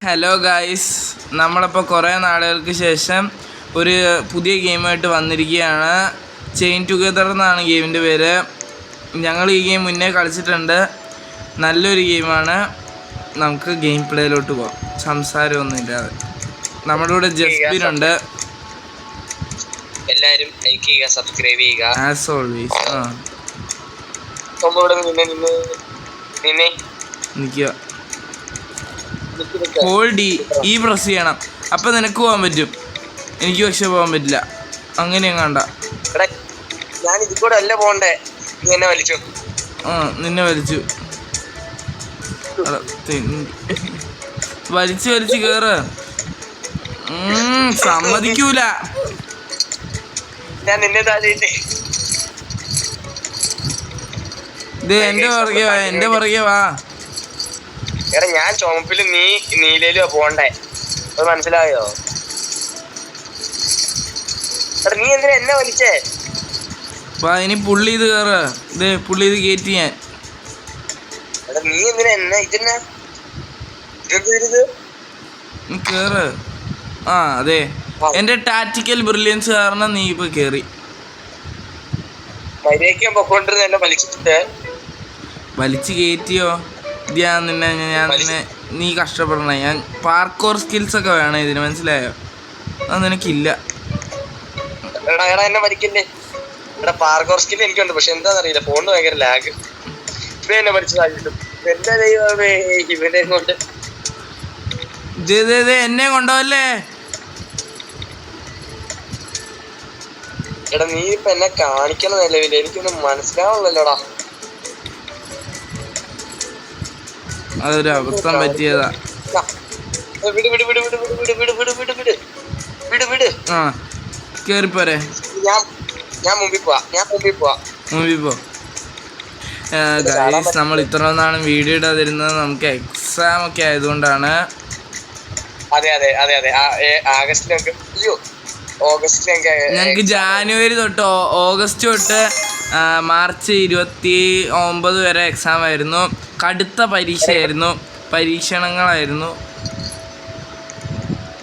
Hello guys, നമ്മളപ്പോൾ കുറേ നാളുകൾക്ക് ശേഷം ഒരു പുതിയ ഗെയിമായിട്ട് വന്നിരിക്കുകയാണ്. ചെയിൻ ടുഗദർ എന്നാണ് ഗെയിമിൻ്റെ പേര്. ഞങ്ങൾ ഈ ഗെയിം മുന്നേ കളിച്ചിട്ടുണ്ട്. നല്ലൊരു ഗെയിമാണ്. നമുക്ക് ഗെയിം പ്ലേയിലോട്ട് പോകാം, സംസാരമൊന്നുമില്ലാതെ. നമ്മുടെ കൂടെ ജസ്ബിൻ ഉണ്ട്. എല്ലാവരും ലൈക്ക് ചെയ്യുക, സബ്സ്ക്രൈബ് ചെയ്യുക. As always. നിൽക്കുക. ഹോൾഡ് ഈ പ്രസ് ചെയ്യണം, അപ്പം നിനക്ക് പോകാൻ പറ്റും. എനിക്ക് പക്ഷെ പോകാൻ പറ്റില്ല. അങ്ങനെയും കണ്ട ഞാൻ ഇതിൽ കൂടെ അല്ല പോണ്ടേ, നിന്നെ വലിച്ചു. നിന്നെ വലിച്ചു വലിച്ചു കേറ്. സമ്മതിക്കൂല. ഞാൻ നിന്നെ ഇത് എന്റെ പുറകെ വാ. എടാ, ഞാൻ ചുമപ്പിലും നീ നീലയിലും പോണ്ടേ, അത് മനസ്സിലായോ? എടാ, നീ എന്തിനാ എന്നെ വലിച്ചേ? ഇനി പുള്ളി ഇത് കേറ്. ഇത് പുള്ളി ഇത് കയറ്റി. ഞാൻ എടാ, നീ എന്തിനാ എന്നെ ഇതെന്നാ കേറ്. അതെ, എന്റെ ടാക്ടിക്കൽ ബ്രില്യൻസ് കാരണം നീ ഇപ്പൊ കേറി. മര്യാദയ്ക്ക് പൊക്കോണ്ടിരുന്ന എന്നെ വലിച്ചിട്ട് വലിച്ചു കയറ്റിയോ? ഞാൻ നിന്നെ നീ കഷ്ടപ്പെടണേ. ഞാൻ പാർക്കോർ സ്കിൽസ് ഒക്കെ വേണം ഇതിന്, മനസ്സിലായോ? അത് നിനക്കില്ല. എടാ എന്നെ വലിക്കല്ലേ. എടാ, പാർക്കോർ സ്കിൽ എനിക്കുണ്ട്, പക്ഷെ എന്താണെന്നറിയില്ല, ഫോണിന് ഭയങ്കര ലാഗ്. ഇവ എന്നെ വലിച്ചതായിട്ടും എന്താ ദൈവമേ, ഇവനെ കൊണ്ട് എന്നെ കൊണ്ടുപോവല്ലേ. എടാ, നീ ഇപ്പൊ എന്നെ കാണിക്കണ നിലവില് എനിക്കൊന്നും മനസ്സിലാവുള്ളല്ലോടാ. അതൊരു അബദ്ധം പറ്റിയതാ. കേറിപ്പോരെ. ഞാൻ മുമ്പിൽ പോവാ. ഗൈസ്, നമ്മൾ ഇത്ര നാളും വീഡിയോ ഇടാതിരുന്നത് നമുക്ക് എക്സാം ഒക്കെ ആയതുകൊണ്ടാണ്. അതെ ഞങ്ങൾക്ക് ജാനുവരി തൊട്ട് ഓഗസ്റ്റ് തൊട്ട് മാർച്ച് 29 വരെ എക്സാം ആയിരുന്നു. കടുത്ത പരീക്ഷണങ്ങളായിരുന്നു.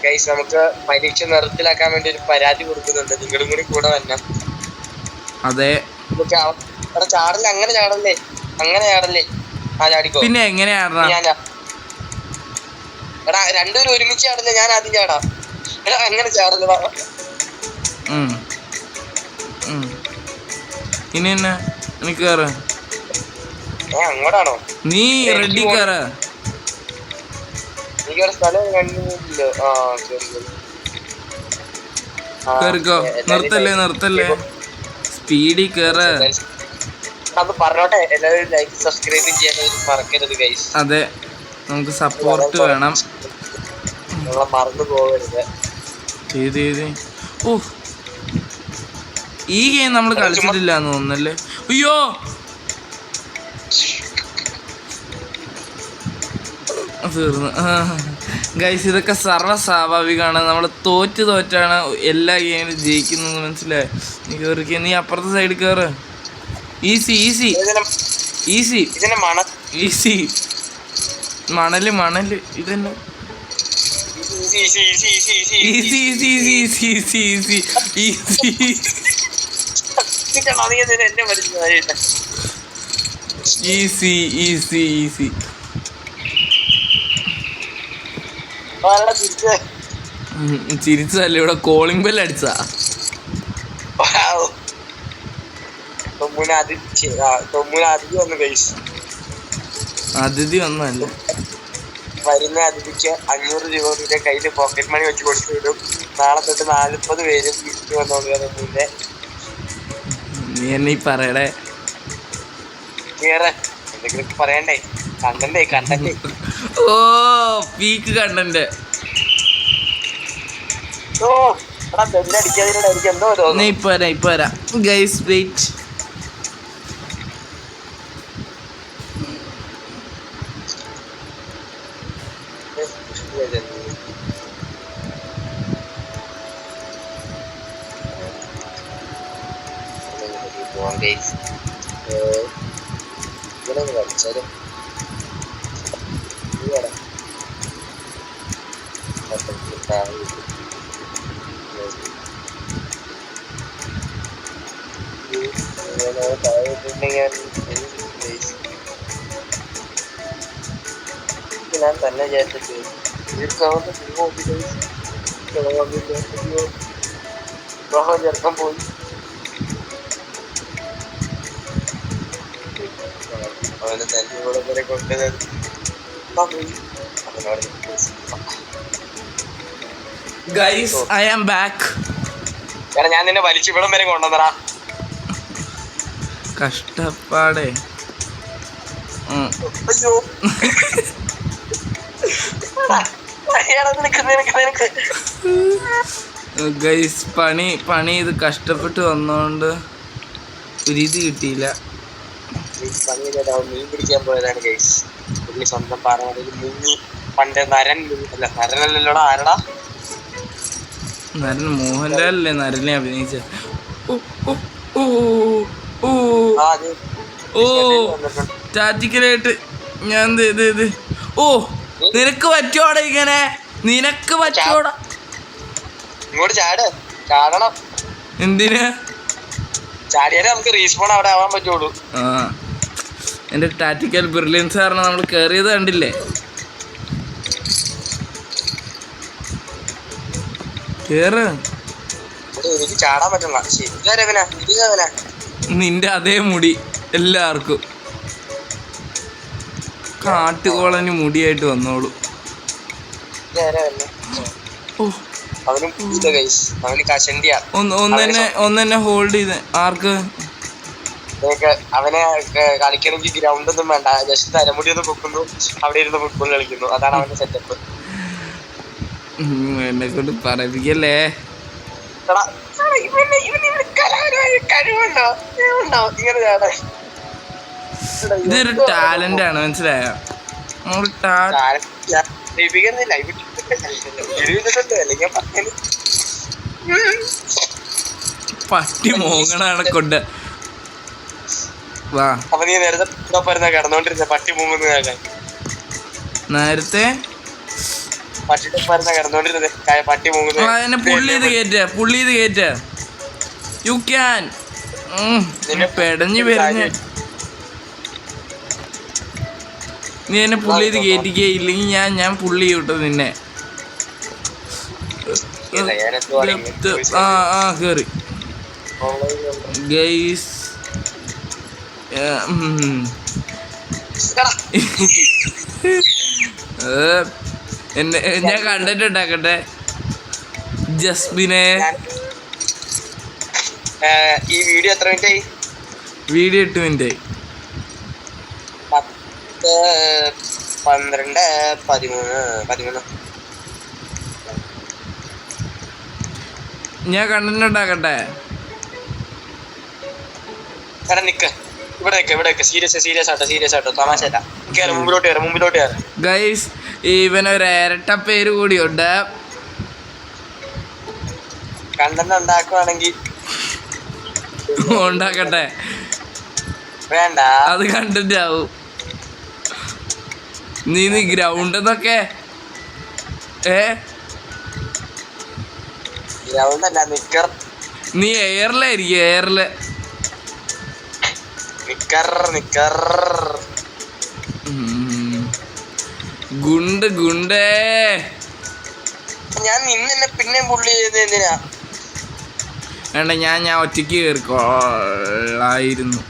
ഗൈസ്, നമുക്ക് പരീക്ഷ നിർത്തിലാക്കാൻ വേണ്ടി ഒരു പരാതി കൊടുക്കുന്നുണ്ട്. നിങ്ങളും കൂടി കൂടെ വരണം. അതെ, ചാടല്ലേ, അങ്ങനെ ചാടല്ലേ. ചാടിക്കോ. പിന്നെ എങ്ങനെ ചാടണം? എടാ, രണ്ടുപേരും ഒരുമിച്ച് ചാടല്ലേ, ഞാൻ ആദ്യം ചാടാം. എടാ, അങ്ങനെ ചാടല്ലടാ. ഇനി എന്നാ എനിക്ക് കേറ്. അങ്ങോട്ടാണോ? നീ റെഡി കേറ്. എനിക്കൊരു സ്ഥലം കണ്ടില്ലോ. കേറിക്കോ. നിർത്തല്ലേ. സ്പീഡിൽ കേറ്. അത് പറഞ്ഞോട്ടെ, എല്ലാവരും ലൈക്ക് സബ്സ്ക്രൈബ് ചെയ്യാൻ മറക്കരുത് ഗൈസ്. അതെ, നമുക്ക് സപ്പോർട്ട് വേണം. മറന്നു പോകരുത്. ഈ ഗെയിം നമ്മൾ കളിച്ചിട്ടില്ല എന്ന് തോന്നുന്നല്ലേ. അയ്യോ, തീർന്നു ഗൈസ്. ഇതൊക്കെ സർവ്വസ്വാഭാവികമാണ്. നമ്മൾ തോറ്റാണ് എല്ലാ ഗെയിമിലും ജയിക്കുന്നത്, മനസ്സിലായി? നീ കയറി. നീ അപ്പുറത്തെ സൈഡിൽ കയറ്. ഈസി. മണല് ഇതന്നെ. ഈസി. ചിരിച്ചല്ലേ, ഇവിടെ കോളിംഗ് ബെൽ അടിച്ചാ. അതിഥി വന്നല്ലേ. വരുന്ന അതിഥിക്ക് 500 രൂപ കയ്യില് പോക്കറ്റ് മണി വെച്ച് കൊടുത്തു വിടും. നാളെ തൊട്ട് 40 പേരും വീട്ടിൽ വന്നോണ്ട് നീ എന്നെ പറയടേ. എന്തെങ്കിലും പറയണ്ടേ? കണ്ടന്റ്. Peak content. ഇപ്പൊ വരാം ഗൈസ്, വെയിറ്റ്. ഞാൻ തന്നെ ചേർത്തിട്ട് ചെറുക്കം പോയി. അവന് തന്നെ ഇവിടെ വരെ കൊണ്ടുവന്നത് ഗൈസ് ഐ ആം ബാക്ക്. കാരണം ഞാൻ നിന്നെ വലിച്ചു ഇവിടം വരെ കൊണ്ടുവന്നടാ. കഷ്ടപ്പാടേ. അയ്യോ ഗൈസ് പണി ഇത് കഷ്ടപ്പെട്ട് വന്നോണ്ട് ഒരിത് കിട്ടിയില്ല. മീൻ പിടിക്കാൻ പോയതാണ് ഗൈസ്. പുള്ളി സ്വന്തം പാറമടയിൽ മുങ്ങി. പണ്ട് നരനല്ലല്ലോടാ, ആരടാ? നരൻ മോഹൻലാലല്ലേ നരനെ അഭിനയിച്ച. ഓ സ്റ്റാറ്റിക്കലായിട്ട് ഞാൻ ഇത് ഓ നിനക്ക് പറ്റോടാ ഇങ്ങനെ? നിനക്ക് പറ്റോടാ? ഇങ്ങോട്ട് ചാടണം. എന്തിനാ? ചാടിയാലേ നമുക്ക് റീസ്പോൺ അവിടെ ആവാൻ പറ്റുള്ളൂ. ആ എൻ്റെ ടാറ്റിക്കൽ ബ്രില്യൻസ് കാരണം നമ്മൾ കയറിയത് കണ്ടില്ലേ? കേറ്. എനിക്ക് ചാടാൻ പറ്റില്ല. നിന്റെ അതേ മുടി എല്ലാവർക്കും കാട്ടുകോളന് മുടിയായിട്ട് വന്നോളൂ. ഒന്നെന്നെ ഹോൾഡ് ചെയ്ത്. ആർക്ക്? അവനെ കളിക്കണമെങ്കിൽ ഗ്രൗണ്ട് ഒന്നും വേണ്ട, ജസ്റ്റ് തലമുടി ഒന്ന് പൊക്കുന്നു, അവിടെ ഇരുന്ന് ഫുട്ബോൾ കളിക്കുന്നു. അതാണ് അവന്റെ സെറ്റപ്പ്. എന്നെ കൊണ്ട് പറയിപ്പിക്കല്ലേ. ഇതൊരു ടാലന്റ് ആണ്, മനസ്സിലായോ? പട്ടി മോങ്ങണാണ് കൊണ്ട് വാ. അപ്പൊ നീ നേരത്തെ കിടന്നോണ്ടിരുന്ന പട്ടി മൂങ്ങുന്ന നേരത്തെ കിടന്നോണ്ടിരുന്നത് പട്ടി മൂങ്ങുന്ന പുള്ളി ഇത് കേറ്റ യു ക്യാൻ. പെടഞ്ഞു പെരഞ്ഞ് നീ എന്നെ പുള്ളി ഇത് കയറ്റിക്കേ. ഇല്ലെങ്കിൽ ഞാൻ പുള്ളി കിട്ടും നിന്നെ. കേറി ഗൈസ്. ഞാൻ കണ്ടിട്ട് ഉണ്ടാക്കട്ടെ ജസ്മിനെ. ഈ വീഡിയോ എത്ര മിനിറ്റ് ആയി? വീഡിയോ 8 മിനിറ്റ് ആയി. 12, 13. ഞാൻ കണ്ടന്റ് ഉണ്ടാക്കട്ടെ. നിക്ക് ഇവിടെ സീരിയസ് ആട്ടോ, തമാശ അല്ല. മുമ്പിലോട്ട് കയറി. ഗൈസ് ഇവനൊരു ഇരട്ട പേര് കൂടിയുണ്ട്. കണ്ടന്റ് ഉണ്ടാക്കുവാണെങ്കിൽ ഉണ്ടാക്കട്ടെ. വേണ്ട, അത് കണ്ടന്റ് ആവും. നീ ഗ്രൗണ്ട് എന്നൊക്കെ ഗ്രൗണ്ടല്ല, നീ എയറിലായിരിക്കും. എയറില് ഗുണ്ടേ. ഞാൻ നിന്നെ പിന്നെ പുള്ളി ചെയ്ത് എന്തിനാ? വേണ്ട, ഞാൻ ഒറ്റയ്ക്ക് കയറിക്കോളായിരുന്നു.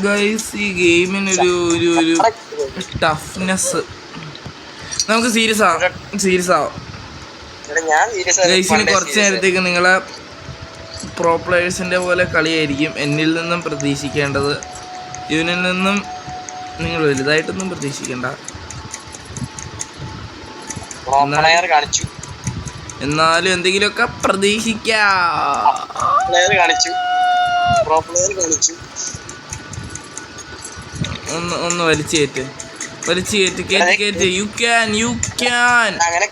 ഗൈസ് ഈ ഗെയിമിനൊരു ടഫ്നെസ്. നമുക്ക് സീരിയസ് ആവാം. ഗൈസിന് കുറച്ച് നേരത്തേക്ക് നിങ്ങളെ പ്രോ പ്ലേയേഴ്സിൻ്റെ പോലെ കളിയായിരിക്കും എന്നിൽ നിന്നും പ്രതീക്ഷിക്കേണ്ടത്. ഇവനിൽ നിന്നും നിങ്ങൾ വലുതായിട്ടൊന്നും പ്രതീക്ഷിക്കേണ്ട. എന്നാലും എന്തെങ്കിലുമൊക്കെ പ്രതീക്ഷിക്കാം. ഒന്ന് വലിച്ചു കയറ്റ്. You can. അങ്ങനെ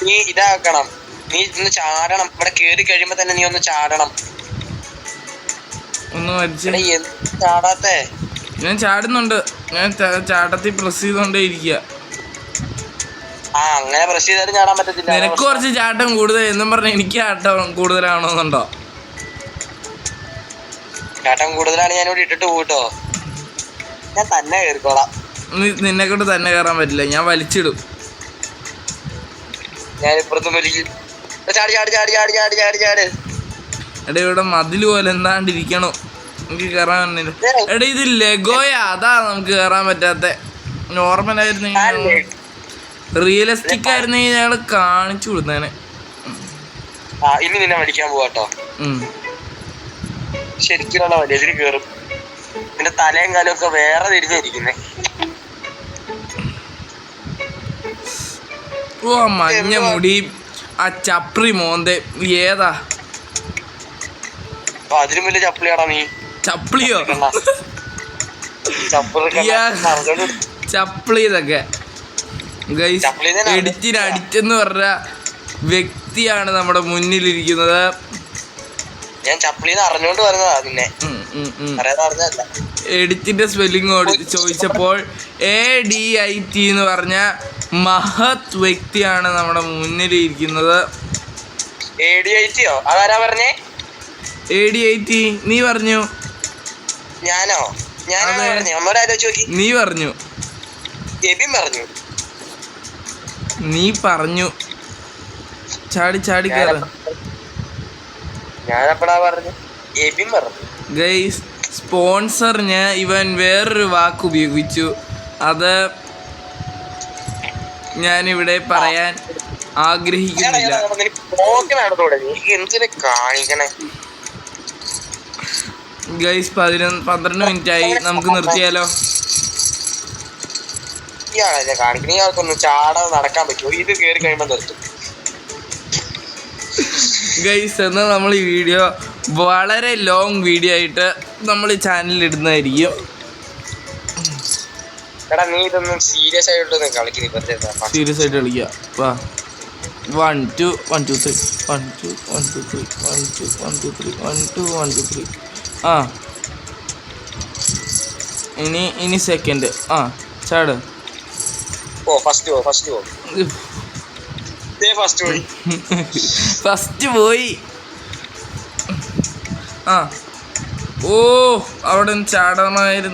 നീ ഇതാക്കണം. നീ ഒന്ന് ചാടണം. ഇവിടെ കേറി കഴിയുമ്പോ തന്നെ നീ ഒന്ന് ചാടണം. ഒന്ന് വലിച്ചു. ചാടാത്തേ ഞാൻ ചാടുന്നുണ്ട്. ഞാൻ ചാട്ടത്തിൽ പ്രസ് ചെയ്തോണ്ടേ ഇരിക്കുക. അങ്ങനെ പ്രസ് ചെയ്താലും ചാടാൻ പറ്റത്തില്ല. നിനക്ക് കുറച്ച് ചാട്ടം കൂടുതൽ എന്നും പറഞ്ഞ എനിക്ക് ചാട്ടം കൂടുതലാണോന്നുണ്ടോ? ചാട്ടം കൂടുതലാണ്. ഞാനിവിടെ ഇട്ടിട്ട് പോയിട്ടോ. ഞാൻ തന്നെ കയറിക്കോളാം. നിന്നെ കൊണ്ട് തന്നെ കയറാൻ പറ്റില്ല. ഞാൻ വലിച്ചിടും. ഞാൻ ഇപ്പുറത്തും വലിക്കും. ചാടി ചാടി ചാടി ചാടി ചാടി ചാടി ചാടി. എടാ ഇവിടെ മതിൽ പോലെ എന്താണ്ടിരിക്കണോ? നമുക്ക് കയറാൻ പറ്റില്ല. എടാ ഇത് ലെഗോയാ, അതാ നമുക്ക് കയറാൻ പറ്റാത്ത. നോർമൽ ആയിരുന്നു, റിയലിസ്റ്റിക് ആയിരുന്നു ഞങ്ങള് കാണിച്ചു കൊടുത്തേനെ. ഇനി നിന്നെ വലിക്കാൻ പോവാട്ടോ. ശരിക്കുള്ള വലിയതിൽ കേറും. നിന്റെ തലയും കാലും ഒക്കെ വേറെ തിരിഞ്ഞിരിക്കുന്നേ. ഓ മഞ്ഞ മുടി, ആ ചപ്രി മോന്തേ ഏതാ? അതിലും വലിയ ചപ്പിളിയാടാ നീ. ചപ്പിളിയോ? ചപ്പിളി ഇതൊക്കെ എഡിറ്റിന് അഡിക്റ്റ് എന്ന് പറഞ്ഞ വ്യക്തിയാണ് നമ്മുടെ മുന്നിലിരിക്കുന്നത്. ഞാൻ ചപ്പിളിന്ന് അറിഞ്ഞോണ്ട് പറഞ്ഞതാ. നിന്നെ എഡിറ്റിന്റെ സ്പെല്ലിംഗ് ചോദിച്ചപ്പോൾ ADIT എന്ന് പറഞ്ഞ മഹത് വ്യക്തിയാണ് നമ്മുടെ മുന്നിലിരിക്കുന്നത്. ADITയോ? അതാരാ പറഞ്ഞേ? ADIT നീ പറഞ്ഞു. ഞാനോ? നീ പറഞ്ഞു. നീ പറഞ്ഞു ചാടി ചാടി കയറ. ഗൈസ് സ്പോൺസറിന് ഇവൻ വേറൊരു വാക്ക് ഉപയോഗിച്ചു. അത് ഞാനിവിടെ പറയാൻ ആഗ്രഹിക്കുന്നില്ല. ഗൈസ് 12 മിനിറ്റായി. നമുക്ക് നിർത്തിയാലോ? നടക്കാൻ പറ്റുമോ? ഇത് കേറി കഴിയുമ്പോ നിർത്തും. ഗൈസ് എന്നാൽ നമ്മൾ ഈ വീഡിയോ വളരെ ലോങ് വീഡിയോ ആയിട്ട് നമ്മൾ ഈ ചാനലിൽ ഇടുന്നതായിരിക്കും. നീ ഇതൊന്നും സീരിയസ് ആയിട്ട് കളിക്കുക. വാ 1 2 1 2 3 1 2 1 2 3 1 2 1 2 3 1 2 1 2 3. ഇനി സെക്കൻഡ്. ചാട്. ഫസ്റ്റ് പോയി. ഓ അവിടെ ചാടണമായിരുന്നു.